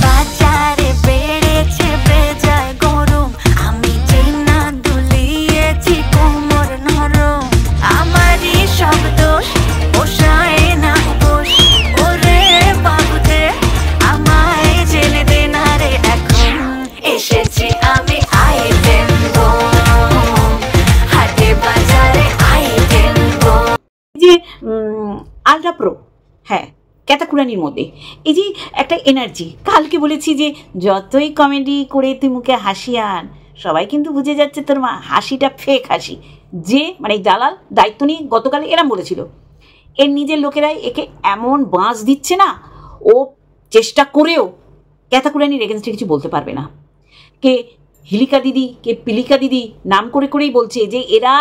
বাজারে বেড়েছে বেজায় গরম, আমি যে না দুলিয়েছি কোমর নরম। আমারই সব দোষ, পোষায় না পোষ। ওরে বাবুতে আমায় জেলে দে না রে, এখন এসেছি আমি আইটেম বোম, হাটে বাজারে আইটেম বোম। যে আলট্রা প্রো, হ্যাঁ ক্যাতাকুরানির মধ্যে এই যে একটা এনার্জি। কালকে বলেছি যে যতই কমেডি করে তুই মুখে হাসি আন, সবাই কিন্তু বুঝে যাচ্ছে তোর মা হাসিটা ফেক হাসি। যে মানে দালাল দায়িত্ব নিয়ে গতকাল এরম বলেছিল, এর নিজের লোকেরাই একে এমন বাঁশ দিচ্ছে না, ও চেষ্টা করেও ক্যাতাকুরানির এগেনস্টে কিছু বলতে পারবে না। কে হিলিকা দিদি, কে পিলিকা দিদি নাম করে করেই বলছে যে এরা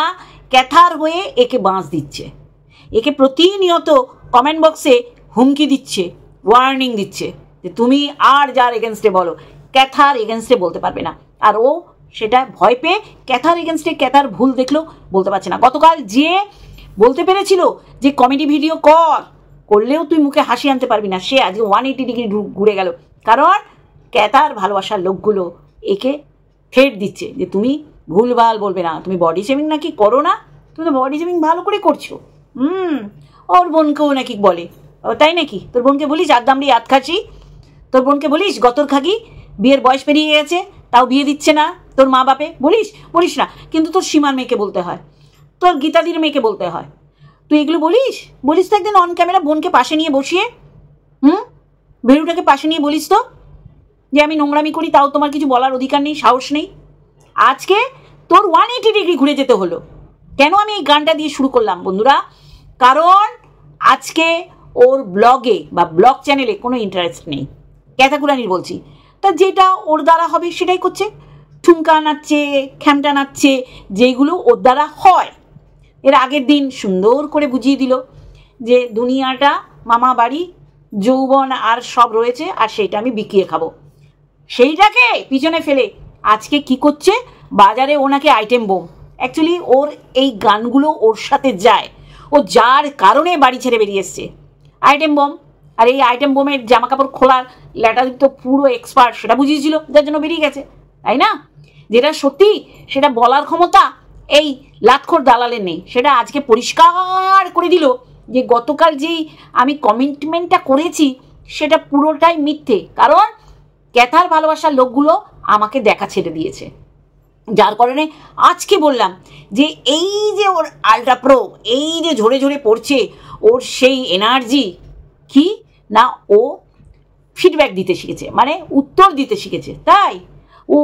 ক্যাথার হয়ে একে বাঁশ দিচ্ছে, একে প্রতিনিয়ত কমেন্ট বক্সে হুমকি দিচ্ছে, ওয়ার্নিং দিচ্ছে যে তুমি আর যার এগেনস্টে বলো, ক্যাথার এগেনস্টে বলতে পারবে না। আর ও সেটা ভয় পেয়ে ক্যাথার এগেনস্টে ক্যাথার ভুল দেখলেও বলতে পারছে না। গতকাল যে বলতে পেরেছিল যে কমেডি ভিডিও করলেও তুই মুখে হাসি আনতে পারবি না, সে আজকে 180 ডিগ্রি ঘুরে গেল। কারণ ক্যাথার ভালোবাসার লোকগুলো একে থ্রেট দিচ্ছে যে তুমি ভুলভাল বলবে না, তুমি বডি শেমিং নাকি করো না, তুমি তো বডি শেমিং ভালো করে করছো। ওর বোনকেও নাকি বলে, তাই নাকি? তোর বোনকে বলিস আদামড়ি আত খাসি, তোর বোনকে বলিস গতর খাগি, বিয়ের বয়স পেরিয়ে গেছে তাও বিয়ে দিচ্ছে না তোর মা বাপে, বলিস না। কিন্তু তোর সীমার মেয়েকে বলতে হয়, তোর গীতাদির মেয়েকে বলতে হয়। তুই এগুলো বলিস তো একদিন অন ক্যামেরা বোনকে পাশে নিয়ে বসিয়ে, ভেরুটাকে পাশে নিয়ে বলিস তো যে আমি নোংরামি করি তাও তোমার কিছু বলার অধিকার নেই, সাহস নেই। আজকে তোর 180 ডিগ্রি ঘুরে যেতে হলো। কেন আমি এই গানটা দিয়ে শুরু করলাম বন্ধুরা? কারণ আজকে ওর ব্লগে বা ব্লগ চ্যানেলে কোনো ইন্টারেস্ট নেই, ক্যাতাকুরানির বলছি। তা যেটা ওর দ্বারা হবে সেটাই করছে, ঠুমকা নাচছে, খ্যামটা নাচছে, যেগুলো ওর দ্বারা হয়। এর আগের দিন সুন্দর করে বুঝিয়ে দিল যে দুনিয়াটা মামা বাড়ি, যৌবন আর সব রয়েছে, আর সেইটা আমি বিকিয়ে খাবো। সেইটাকে পিছনে ফেলে আজকে কি করছে, বাজারে ওনাকে আইটেম বোম। অ্যাকচুয়ালি ওর এই গানগুলো ওর সাথে যায়, ও যার কারণে বাড়ি ছেড়ে বেরিয়ে এসছে আইটেম বোম। আর এই আইটেম বোমের জামা কাপড় খোলার ল্যাটার তো পুরো এক্সপার্ট, সেটা বুঝিয়েছিল, যার জন্য বেরিয়ে গেছে, তাই না? যেটা সত্যি সেটা বলার ক্ষমতা এই লাতখোর দালালের নেই। সেটা আজকে পরিষ্কার করে দিল যে গতকাল যেই আমি কমিটমেন্টটা করেছি সেটা পুরোটাই মিথ্যে। কারণ ক্যাথার ভালোবাসার লোকগুলো আমাকে দেখা ছেড়ে দিয়েছে, যার কারণে আজকে বললাম যে এই যে ওর আলট্রা প্রো, এই যে ঝরে ঝরে পড়ছে ওর সেই এনার্জি কি না, ও ফিডব্যাক দিতে শিখেছে, মানে উত্তর দিতে শিখেছে। তাই ও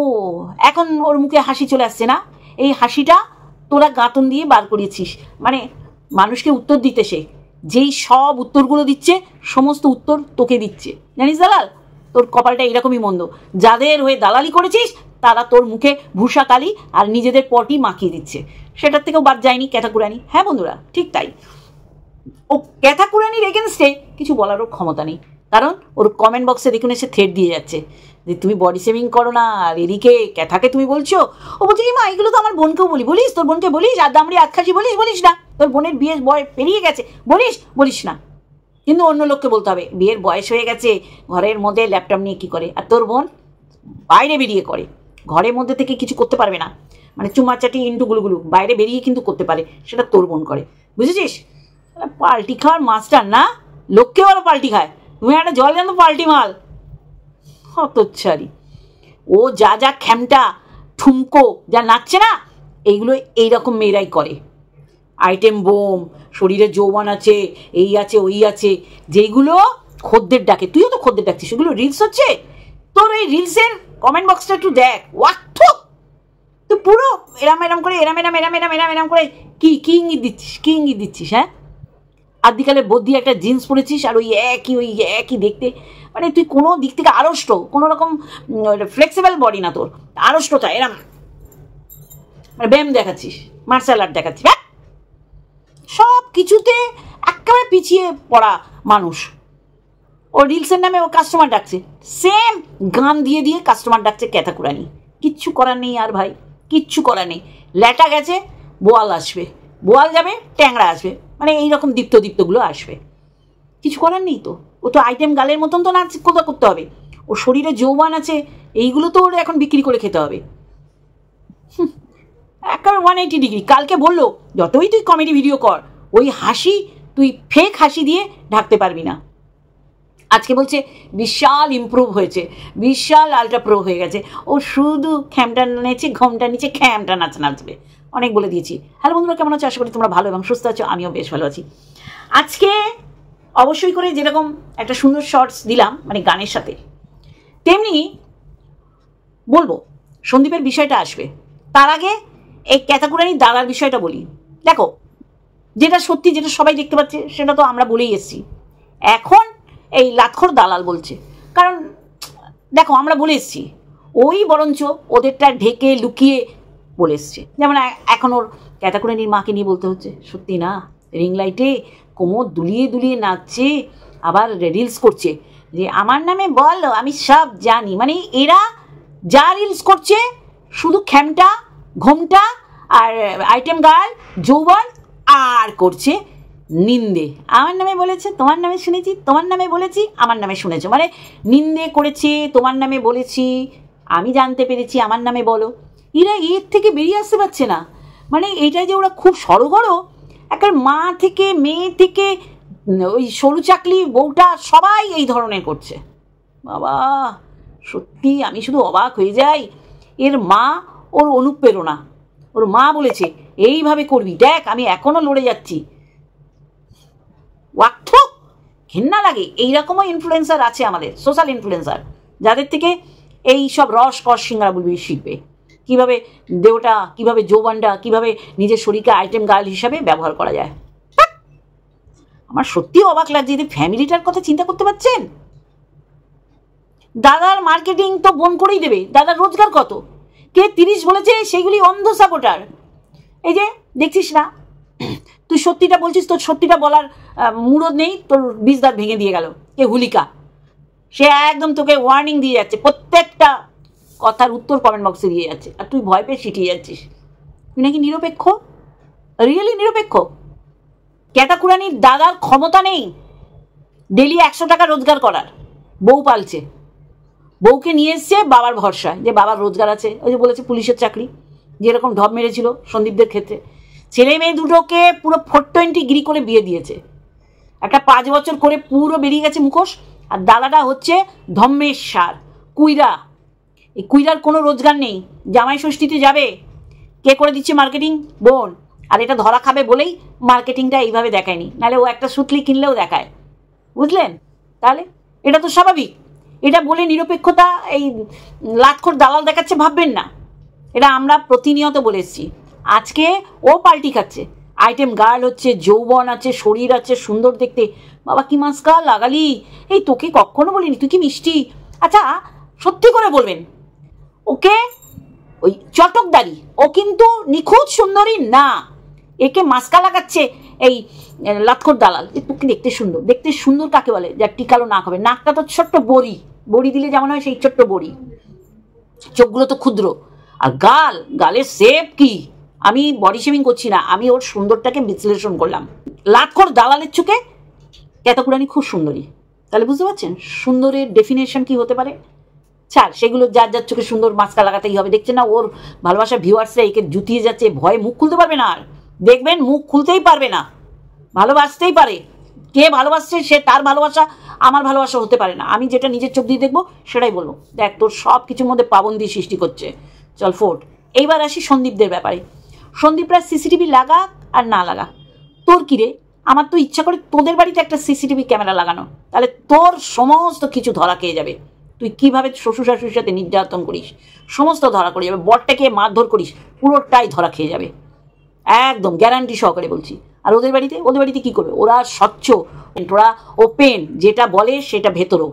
এখন ওর মুখে হাসি চলে আসছে না, এই হাসিটা তোরা গাঁতন দিয়ে বার করিয়েছিস। মানে মানুষকে উত্তর দিতে সে যেই সব উত্তরগুলো দিচ্ছে, সমস্ত উত্তর তোকে দিচ্ছে, জানিস দালাল? তোর কপালটা এরকমই মন্দ। যাদের হয়ে দালালি করেছিস তারা তোর মুখে ভূষা কালি আর নিজেদের পটি মাখিয়ে দিচ্ছে, সেটার থেকেও বাদ যায়নি ক্যাতাকুরানি। হ্যাঁ বন্ধুরা, ঠিক তাই। ও ক্যাতাকুরানির এগেনস্টে কিছু বলারও ক্ষমতা নেই, কারণ ওর কমেন্ট বক্সে দেখুন এসে থ্রেট দিয়ে যাচ্ছে যে তুমি বডি শেমিং করো না, আর এদিকে ক্যাথাকে তুমি বলছো। ও বলছে এই মা এগুলো তো আমার বোনকেও বলিস, তোর বোনকে বলিস, আর দামড়ি আত খাসি বলিস না, তোর বোনের বিয়ের বয়স পেরিয়ে গেছে বলিস না। কিন্তু অন্য লোককে বলতে হবে বিয়ের বয়স হয়ে গেছে, ঘরের মধ্যে ল্যাপটপ নিয়ে কি করে, আর তোর বোন বাইরে বেরিয়ে করে, ঘরের মধ্যে থেকে কিছু করতে পারবে না, মানে চুমাচাটি ইন্টু গুলুগুলু বাইরে বেরিয়ে কিন্তু করতে পারে, সেটা তোর বোন করে, বুঝেছিস? পাল্টি খাওয়ার মাস্টার না, লোককে বলো পাল্টি খায়, তুমি একটা জল জানো পাল্টি মাল হতচ্ছারি। ও যা খ্যামটা ঠুমকো যা নাচছে না, এইগুলো এইরকম মেয়েরাই করে। আইটেম বোম, শরীরে যৌবন আছে, এই আছে ওই আছে, যেগুলো খদ্দের ডাকে, তুইও তো খদ্দের ডাকছিস, সেগুলো রিলস হচ্ছে। তোর এই রিলসের কমেন্ট বক্সটা একটু দেখ, ওয়াক্ত তুই পুরো এরাম করে কি ইঙ্গিত দিচ্ছিস, হ্যাঁ? আদিকালে বদ্যি একটা জিন্স পরেছিস আর ওই একই দেখতে, মানে তুই কোনো দিক থেকে আড়ষ্ট, কোনো রকম ফ্লেক্সিবল বডি না তোর, আড়ষ্টতা এরম মানে ব্যায়াম দেখাচ্ছিস, মার্শাল আর্ট দেখাচ্ছিস, সব কিছুতে একেবারে পিছিয়ে পড়া মানুষ। ও রিলসের নামে ও কাস্টমার ডাকছে, সেম গান দিয়ে কাস্টমার ডাকছে ক্যাতাকুরানি। কিচ্ছু করার নেই আর ভাই, কিচ্ছু করার নেই। ল্যাটা গেছে, বোয়াল আসবে, বোয়াল যাবে, ট্যাংরা আসবে, মানে এইরকম দীপ্তগুলো আসবে, কিছু করার নেই তো। ও তো আইটেম গালের মতন তো নাচ করতে হবে, ওর শরীরে যৌবন আছে, এইগুলো তো ওর এখন বিক্রি করে খেতে হবে। একেবারে 180 ডিগ্রি। কালকে বললো যতই তুই কমেডি ভিডিও কর, ওই হাসি তুই ফেক হাসি দিয়ে ঢাকতে পারবি না। আজকে বলছে বিশাল ইমপ্রুভ হয়েছে, বিশাল আলট্রা প্রো হয়ে গেছে, ও শুধু খ্যামটা নেচে ঘমটা নিচে খ্যামটা নাচবে। অনেক বলে দিয়েছি। হ্যালো বন্ধুরা, কেমন আছো? আশা করি তোমরা ভালো এবং সুস্থ আছো। আমিও বেশ ভালো আছি। আজকে অবশ্যই করে যেরকম একটা সুন্দর শর্টস দিলাম মানে গানের সাথে, তেমনি বলবো সন্দীপের বিষয়টা আসবে। তার আগে এই ক্যাতাকুরানির দাদার বিষয়টা বলি। দেখো, যেটা সত্যি, যেটা সবাই দেখতে পাচ্ছে, সেটা তো আমরা বলেই এসেছি। এখন এই লাতখোর দালাল বলছে, কারণ দেখো আমরা বলে এসেছি, ওই বরঞ্চ ওদেরটা ঢেকে লুকিয়ে বলে এসছে। যেমন এখন ওর ক্যাতাকুরানির মাকে নিয়ে বলতে হচ্ছে, সত্যি না, রিং লাইটে কোমর দুলিয়ে দুলিয়ে নাচছে, আবার রিলস করছে যে আমার নামে বলো, আমি সব জানি। মানে এরা যা রিলস করছে শুধু খ্যামটা ঘোমটা আর আইটেম গার্ল যৌবন, আর করছে নিন্দে। আমার নামে বলেছে, তোমার নামে শুনেছি, তোমার নামে বলেছি, আমার নামে শুনেছো। মানে নিন্দে করেছে, তোমার নামে বলেছি, আমি জানতে পেরেছি, আমার নামে বলো। এরা এর থেকে বেরিয়ে আসতে পারছে না। মানে এটা যে ওরা খুব সড়গড়, একটা মা থেকে মেয়ে থেকে ওই সরু চাকলি বউটা সবাই এই ধরনের করছে। বাবা সত্যি আমি শুধু অবাক হয়ে যাই। এর মা ওর অনুপ্রেরণা, ওর মা বলেছে এইভাবে করবি, দেখ আমি এখনো লড়ে যাচ্ছি। ওয়াক্থ ঘেন্না লাগে। এইরকমও ইনফ্লুয়েন্সার আছে আমাদের, সোশ্যাল ইনফ্লুয়েন্সার, যাদের থেকে এই সব রস কস সিঙ্গারা বলবি শিখবে, কিভাবে দেহটা, কিভাবে যৌবনটা, কিভাবে নিজের শরীরকে আইটেম গার্ল হিসাবে ব্যবহার করা যায়। আমার সত্যি অবাক লাগছে যে ফ্যামিলিটার কথা চিন্তা করতে পারছেন। দাদার মার্কেটিং তো বোন করেই দেবে, দাদার রোজগার কত, কে 30 বলেছে, সেইগুলি অন্ধ সাপোর্টার। এই যে দেখছিস না, তুই সত্যিটা বলছিস, তোর সত্যিটা বলার মুরদ নেই, তোর বীজদার ভেঙে দিয়ে গেল কে হুলিকা, সে একদম তোকে ওয়ার্নিং দিয়ে যাচ্ছে, প্রত্যেকটা কথার উত্তর কমেন্ট বক্সে দিয়ে যাচ্ছে, আর তুই ভয় পেয়ে শিটিয়ে যাচ্ছিস। তুই নাকি নিরপেক্ষ, রিয়েলি নিরপেক্ষ? ক্যাতাকুরানির দাদার ক্ষমতা নেই ডেলি 100 টাকা রোজগার করার, বউ পালছে, বউকে নিয়ে এসছে বাবার ভরসায়, যে বাবার রোজগার আছে। ওই যে বলেছে পুলিশের চাকরি, যেরকম ঢপ মেরেছিল সন্দীপদের ক্ষেত্রে, ছেলে মেয়ে দুটোকে পুরো 420 ডিগ্রি করে বিয়ে দিয়েছে, একটা 5 বছর করে পুরো বেরিয়ে গেছে মুখোশ। আর দাদাটা হচ্ছে ধম্মের সার, কুইরা। এই কুইরার কোনো রোজগার নেই, জামাই ষষ্ঠীতে যাবে, কে করে দিচ্ছে মার্কেটিং? বোন। আর এটা ধরা খাবে বলেই মার্কেটিংটা এইভাবে দেখায়নি, নাহলে ও একটা সুতলি কিনলেও দেখায়, বুঝলেন? তাহলে এটা তো স্বাভাবিক। এটা বলে নিরপেক্ষতা এই লাতখোর দালাল দেখাচ্ছে ভাববেন না। এটা আমরা প্রতিনিয়ত বলে এসেছি। আজকে ও পাল্টি খাচ্ছে, আইটেম গার্ল হচ্ছে, যৌবন আছে, শরীর আছে, সুন্দর দেখতে। বাবা কি মাস্কা লাগালি, এই তোকে কখনো বলিনি, তুই কি মিষ্টি। আচ্ছা সত্যি করে বলবেন, ওকে ওই চটকদারি, ও কিন্তু নিখুঁত সুন্দরী না, একে মাস্কা লাগাচ্ছে এই লাতখোর দালাল। তোকে দেখতে সুন্দর, দেখতে সুন্দর কাকে বলে? যার টিকালো নাক হবে, নাকটা তো ছোট্ট বড়ি, বড়ি দিলে যেমন হয় সেই ছোট্ট বড়ি, চোখগুলো তো ক্ষুদ্র, আর গালের শেপ কি। আমি বডি শেভিং করছি না, আমি ওর সুন্দরটাকে বিশ্লেষণ করলাম। লাতখোর দালালের চোখে ক্যাতাকুরানি খুব সুন্দরী, তাহলে বুঝতে পারছেন সুন্দরের ডেফিনেশন কি হতে পারে। ছাড় সেগুলো, যার যার চোখে সুন্দর মাস্কা লাগাতেই হবে। দেখছেন না ওর ভালোবাসা ভিউয়ার্সরা একে জুতিয়ে যাচ্ছে, ভয়ে মুখ খুলতে পারবে না। আর দেখবেন মুখ খুলতেই পারবে না, ভালোবাসতেই পারে, কে ভালোবাসছে সে, তার ভালোবাসা আমার ভালোবাসা হতে পারে না। আমি যেটা নিজের চোখ দিয়ে দেখবো সেটাই বলবো। দেখ তোর সব কিছুর মধ্যে পাবন্দি সৃষ্টি করছে, চল ফোট। এইবার আসি সন্দীপদের ব্যাপারে। সন্দীপরা সিসিটিভি লাগাক আর না লাগাক, তোর কিরে? আমার তো ইচ্ছা করে তোদের বাড়িতে একটা সিসিটিভি ক্যামেরা লাগানো, তাহলে তোর সমস্ত কিছু ধরা খেয়ে যাবে। তুই কিভাবে শ্বশুর শাশুড়ির সাথে নির্যাতন করিস সমস্ত ধরা পড়ে যাবে, বরটাকে মারধর করিস পুরোটাই ধরা খেয়ে যাবে, একদম গ্যারান্টি সহকারে বলছি। আর ওদের বাড়িতে কি করবে? ওরা স্বচ্ছ, ওরা ওপেন, যেটা বলে সেটা ভেতরও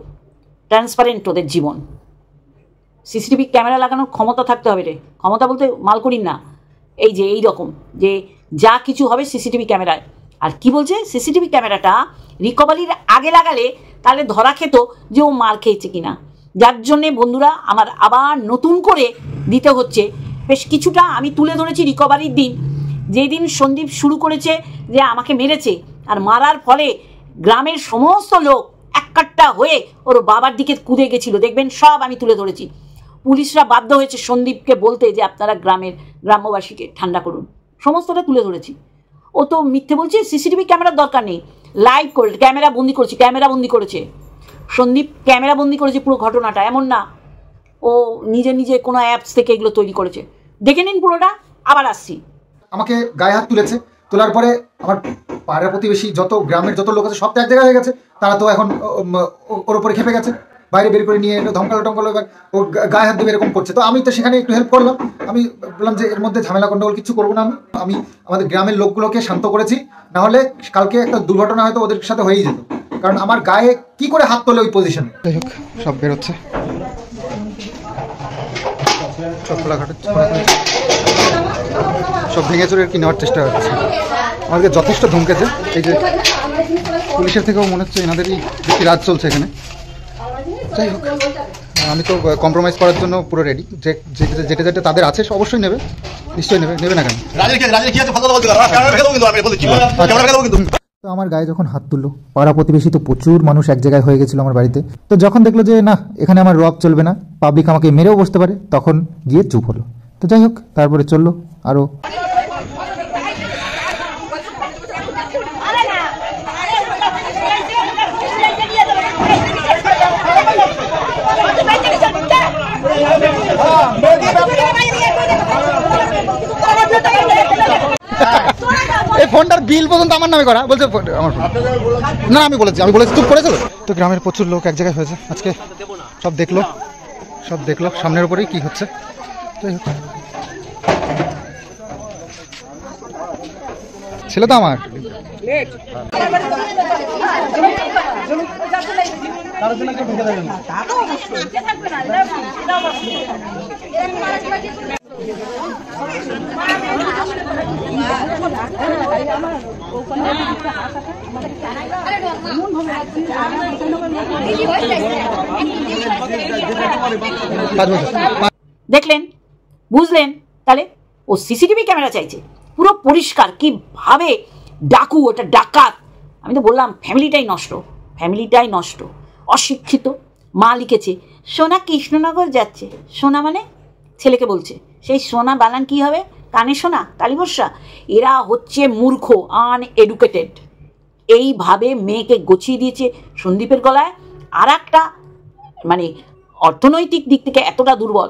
ট্রান্সপারেন্ট ওদের জীবন। সিসিটিভি ক্যামেরা লাগানোর ক্ষমতা থাকতে হবে রে, ক্ষমতা বলতে মাল করি না, এই যে এই রকম যে যা কিছু হবে সিসিটিভি ক্যামেরায়। আর কি বলছে, সিসিটিভি ক্যামেরাটা রিকভারির আগে লাগালে তাহলে ধরা খেত যে ও মার খেয়েছে কিনা। যার জন্যে বন্ধুরা আমার আবার নতুন করে দিতে হচ্ছে। বেশ কিছুটা আমি তুলে ধরেছি রিকভারির দিন, যেই দিন সন্দীপ শুরু করেছে যে আমাকে মেরেছে, আর মারার ফলে গ্রামের সমস্ত লোক এক কাট্টা হয়ে ওর বাবার দিকে কুদে গেছিল, দেখবেন সব আমি তুলে ধরেছি। পুলিশরা বাধ্য হয়েছে সন্দীপকে বলতে যে আপনারা গ্রাম্যবাসীকে ঠান্ডা করুন, সমস্তটা তুলে ধরেছি। ও তো মিথ্যে বলছে, সিসিটিভি ক্যামেরার দরকার নেই, লাইভ করে ক্যামেরা বন্দি করেছে সন্দীপ, ক্যামেরা বন্দি করেছে পুরো ঘটনাটা, এমন না ও নিজে কোনো অ্যাপস থেকে এগুলো তৈরি করেছে। দেখে নিন পুরোটা, আবার আসছি। আমাকে গায়ে হাত তুলেছে, তোলার পরে আমার পাড়ার প্রতিবেশী যত গ্রামের যত লোক আছে সব তো এক জায়গায় হয়ে গেছে, তারা তো এখন ওর উপরে খেপে গেছে, বাইরে বের করে নিয়ে এলো, ধমকালো এবার ও গায়ে হাত দেবে এরকম করছে। তো আমি তো সেখানে একটু হেল্প করলাম, আমি বললাম যে এর মধ্যে ঝামেলা গন্ডগোল কিছু করবো না, আমি আমাদের গ্রামের লোকগুলোকে শান্ত করেছি, নাহলে কালকে একটা দুর্ঘটনা হয়তো ওদের সাথে হয়েই যেত, কারণ আমার গায়ে কি করে হাত তোলে ওই পজিশনে। যাই হোক, সব বেরোচ্ছে, সব খোলাঘাটে সব ভেঙে চুরে আর কি নেওয়ার চেষ্টা হচ্ছে। আমাদেরকে যথেষ্ট ধমকেছে, এই যে পুলিশের থেকেও মনে হচ্ছে এনাদেরই বেশি রাজ চলছে এখানে। যাই হোক, আমি তো কম্প্রোমাইজ করার জন্য পুরো রেডি, যেটা তাদের আছে অবশ্যই নেবে, নিশ্চয়ই নেবে না কেন। তো আমার গায়ে যখন হাত তুললো, পাড়া প্রতিবেশী তো প্রচুর মানুষ এক জায়গায় হয়ে গেছিলো আমার বাড়িতে, তো যখন দেখলো যে না এখানে আমার রব চলবে না, পাবলিক আমাকে মেরেও বসতে পারে, তখন গিয়ে চুপ হলো। তো যাই হোক, তারপরে চললো আরও। এই ফোনটার বিল পর্যন্ত আমার নামে করা, বলছে আমার ফোন না, আমি বলেছি চুপ করে চলো। তো গ্রামের প্রচুর লোক এক জায়গায় হয়েছে আজকে, সব দেখলো সামনের উপরেই কি হচ্ছে। ছেলে তো আমার দেখলেন, বুঝলেন? তাহলে ও সিসিটিভি ক্যামেরা চাইছে, পুরো পরিষ্কার কিভাবে ডাকু, ওটা ডাকাত। আমি তো বললাম ফ্যামিলিটাই নষ্ট, অশিক্ষিত। মা লিখেছে সোনা কৃষ্ণনগর যাচ্ছে, সোনা মানে ছেলেকে বলছে, সেই সোনা বানান কি হবে? কানে সোনা, কালীবর্ষা। এরা হচ্ছে মূর্খ, আনএডুকেটেড। এইভাবে মেয়েকে গছিয়ে দিয়েছে সন্দীপের গলায়। আর একটা মানে অর্থনৈতিক দিক থেকে এতটা দুর্বল,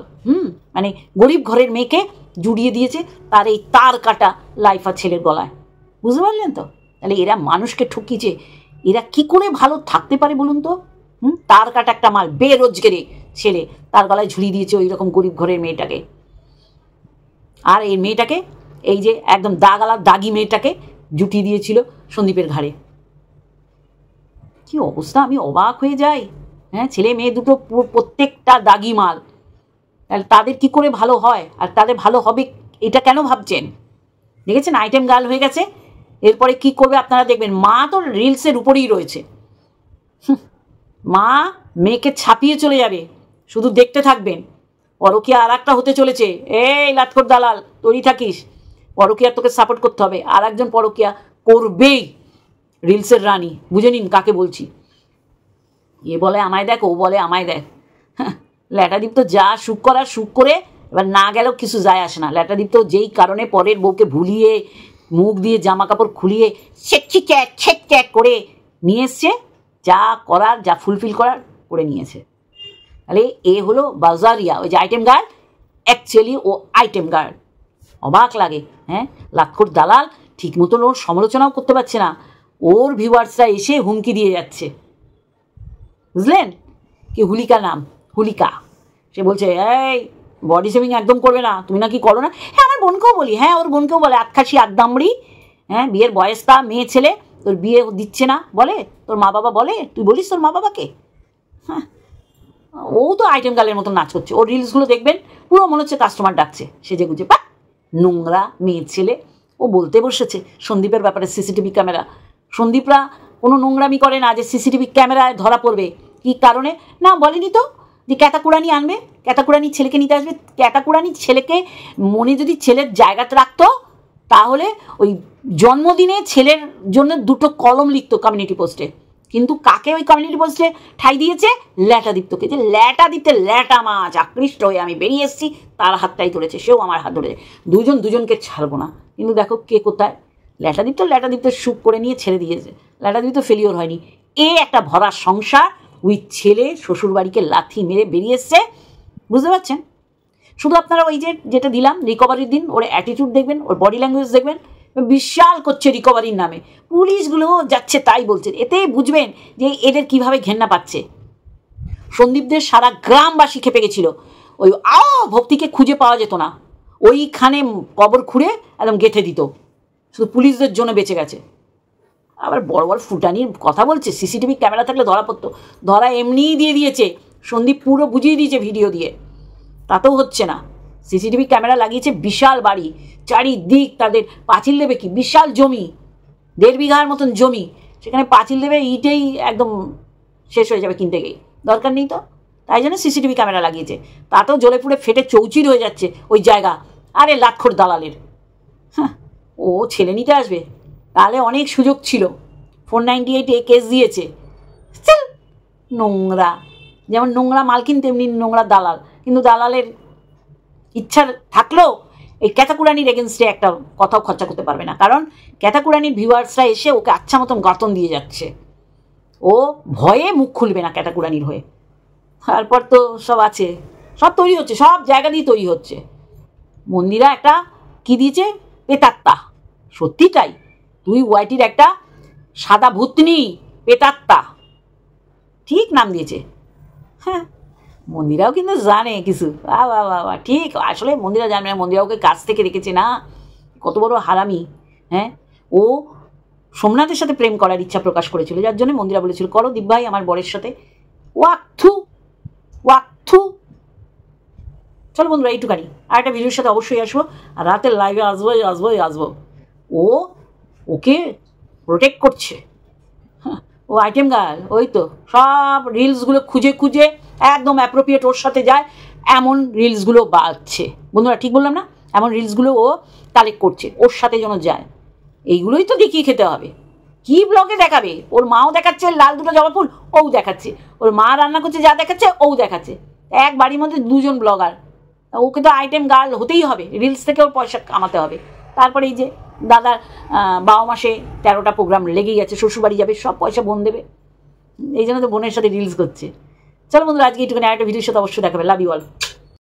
মানে গরিব ঘরের মেয়েকে জুড়িয়ে দিয়েছে তার এই তার কাটা লাইফার ছেলের গলায়। বুঝতে পারলেন তো? তাহলে এরা মানুষকে ঠকিয়েছে। এরা কি করে ভালো থাকতে পারে বলুন তো? তার কাটা একটা মাল, বেরোজগারি ছেলে, তার গলায় ঝুলিয়ে দিয়েছে ওই রকম গরিব ঘরের মেয়েটাকে। আর এই মেয়েটাকে, এই যে একদম দাগি মেয়েটাকে জুটিয়ে দিয়েছিল সন্দীপের ঘাড়ে। কি অবস্থা, আমি অবাক হয়ে যাই। হ্যাঁ, ছেলে মেয়ে দুটো প্রত্যেকটা দাগি মাল। তাহলে তাদের কি করে ভালো হয়, আর তাদের ভালো হবে এটা কেন ভাবছেন? দেখেছেন, আইটেম গার্ল হয়ে গেছে। এরপরে কি করবে আপনারা দেখবেন। মা তো রিলসের উপরেই রয়েছে, মা মেয়েকে ছাপিয়ে চলে যাবে, শুধু দেখতে থাকবেন। পরকীয়া আর একটা হতে চলেছে। এই লাটখোর দালাল, তৈরি থাকিস, পরকীয়া তোকে সাপোর্ট করতে হবে। আর একজন পরকীয়া করবেই, রিলসের রানী। বুঝে নিন কাকে বলছি। এ বলে আমায় দেখ, ও বলে আমায় দেখ। ল্যাটাদীপ তো যা সুখ করার সুখ করে, এবার না গেলেও কিছু যায় আসে না। ল্যাটাদীপ তো যেই কারণে পরের বউকে ভুলিয়ে, মুখ দিয়ে জামা কাপড় খুলিয়ে ছেক করে নিয়ে এসছে, যা করার, যা ফুলফিল করার করে নিয়েছে। তাহলে এ হলো বাজারিয়া, ওই যে আইটেম গার্ড, অ্যাকচুয়ালি ও আইটেম গার্ড। অবাক লাগে। হ্যাঁ, লাক্ষর দালাল ঠিক মতন ওর সমালোচনাও করতে পারছে না, ওর ভিউয়ার্সরা এসে হুমকি দিয়ে যাচ্ছে। বুঝলেন? কি হুলিকা নাম, হুলিকা। সে বলছে এই বডি শেভিং একদম করবে না, তুমি নাকি করো না। হ্যাঁ, আমার বোনকেও বলি, হ্যাঁ ওর বোনকেও বলে, আটখাসি আটদামড়ি। হ্যাঁ, বিয়ের বয়স তা, মেয়ে ছেলে, তোর বিয়ে দিচ্ছে না বলে, তোর মা বাবা বলে, তুই বলিস তোর মা বাবাকে। হ্যাঁ, ও তো আইটেম গার্লের মতো নাচ করছে। ওর রিলসগুলো দেখবেন, পুরো মনে হচ্ছে কাস্টমার ডাকছে, সেজে গুজে। পা নোংরা মেয়ে ছেলে। ও বলতে বসেছে সন্দীপের ব্যাপারে সিসিটিভি ক্যামেরা। সন্দীপরা কোনো নোংরামি করে না যে সিসিটিভি ক্যামেরায় ধরা পড়বে। কী কারণে না বলেনি তো, যে ক্যাতাকুড়ানি আনবে, ক্যাতাকুড়ানি ছেলেকে নিতে আসবে। ক্যাতাকুড়ানি ছেলেকে মনে যদি ছেলের জায়গাতে রাখতো, তাহলে ওই জন্মদিনে ছেলের জন্য 2টো কলম লিখতো কমিউনিটি পোস্টে, কিন্তু কাকে ওই কমিউনিটি পোস্টে ঠাই দিয়েছে? ল্যাটাদীপ্তকে। যে ল্যাটাদীপ্তে ল্যাটা মাছ আকৃষ্ট হয়ে আমি বেরিয়ে এসেছি, তার হাতটাই ধরেছে, সেও আমার হাত ধরেছে, দুজন দুজনকে ছাড়বো না। কিন্তু দেখো কে কোথায়। ল্যাটাদীপ্ত সুখ করে নিয়ে ছেড়ে দিয়েছে। ল্যাটাদীপ্ত ফেলিওর হয়নি। একটা ভরা সংসার, ওই ছেলে শ্বশুরবাড়িকে লাথি মেরে বেরিয়ে এসছে, বুঝতে পারছেন? শুধু আপনারা ওই যেটা দিলাম রিকভারির দিন, ওর অ্যাটিটিউড দেখবেন, ওর বডি ল্যাঙ্গুয়েজ দেখবেন, বিশাল করছে রিকভারির নামে। পুলিশগুলো যাচ্ছে তাই বলছে। এতে বুঝবেন যে এদের কিভাবে ঘেন্না পাচ্ছে। সন্দীপদের সারা গ্রামবাসী খেপে গেছিল। ওই ভক্তিকে খুঁজে পাওয়া যেত না, ওইখানে কবর খুঁড়ে একদম গেঁথে দিত, শুধু পুলিশদের জন্য বেঁচে গেছে। আবার বড় বড় ফুটানির কথা বলছে, সিসিটিভি ক্যামেরা থাকলে ধরা পড়তো। ধরা এমনিই দিয়ে দিয়েছে, সন্দীপ পুরো বুঝিয়ে দিয়েছে ভিডিও দিয়ে, তাতেও হচ্ছে না। সিসিটিভি ক্যামেরা লাগিয়েছে, বিশাল বাড়ি, চারিদিক তাদের পাঁচিল দেবে কি বিশাল জমি, 1.5 বিঘার মতন জমি, সেখানে পাঁচিল দেবে ইটেই একদম শেষ হয়ে যাবে কিনতে গিয়ে, দরকার নেই তো। তাই জন্য সিসিটিভি ক্যামেরা লাগিয়েছে, তাতেও জ্বলে পুড়ে ফেটে চৌচির হয়ে যাচ্ছে ওই জায়গা। আরে লাটখোর দালালের। হ্যাঁ, ও ছেলে নিতে আসবে, তাহলে অনেক সুযোগ ছিল। 498 কেস দিয়েছে। নোংরা, যেমন নোংরা মালকিন তেমনি নোংরা দালাল। কিন্তু দালালের ইচ্ছা থাকলেও এই ক্যাতাকুরানির এগেনস্টে একটা কথাও খরচা করতে পারবে না, কারণ ক্যাতাকুরানির ভিউয়ার্সরা এসে ওকে আচ্ছা মতন গাতন দিয়ে যাচ্ছে। ও ভয়ে মুখ খুলবে না ক্যাতাকুরানির হয়ে। তারপর তো সব আছে, সব তৈরি হচ্ছে, সব জায়গা দিয়ে তৈরি হচ্ছে। মন্দিরা একটা কি দিয়েছে, পেতাত্তা। সত্যি তাই, তুই ওয়াইটির একটা সাদা ভূতনি, পেতাত্তা, ঠিক নাম দিয়েছে। হ্যাঁ, মন্দিরাও কিন্তু জানে কিছু। বাবা ঠিক, আসলে মন্দিরা জানবে না, মন্দিরা ওকে কাছ থেকে রেখেছে না, কত বড় হারামি। হ্যাঁ, ও সোমনাথের সাথে প্রেম করার ইচ্ছা প্রকাশ করেছিল, যার জন্য মন্দিরা বলেছিল করো দিব্যাই আমার বরের সাথে। ওয়াক্থু। চলো বন্ধুরা এইটুখানি, আর একটা ভিডিওর সাথে অবশ্যই আসবো, আর রাতের লাইভে আসবো। ওকে প্রোটেক্ট করছে। হ্যাঁ, ও আইটেম গার্ল, ওই তো সব রিলসগুলো খুঁজে একদম অ্যাপ্রোপ্রিয়েট ওর সাথে যায় এমন রিলসগুলো বাড়ছে। বন্ধুরা ঠিক বললাম না? এমন রিলসগুলো ও কালেক্ট করছে, ওর সাথে যেন যায়। এইগুলোই তো দেখিয়ে খেতে হবে। কি ব্লগে দেখাবে? ওর মাও দেখাচ্ছে লাল দুটো জবা ফুল, ও দেখাচ্ছে। ওর মা রান্না করছে যা দেখাচ্ছে, ও দেখাচ্ছে। এক বাড়ির মধ্যে 2জন ব্লগার, ওকে তো আইটেম গার্ল হতেই হবে, রিলস থেকে ওর পয়সা কামাতে হবে। তারপরে এই যে দাদার 12 মাসে 13টা প্রোগ্রাম লেগেই গেছে, শ্বশুরবাড়ি যাবে, সব পয়সা বোন দেবে, এই জন্য তো বোনের সাথে রিলস করছে। চলো বন্ধুরা আজকে এইটুখানি, একটা ভিডিওর সাথে অবশ্যই দেখাবে। Love you all.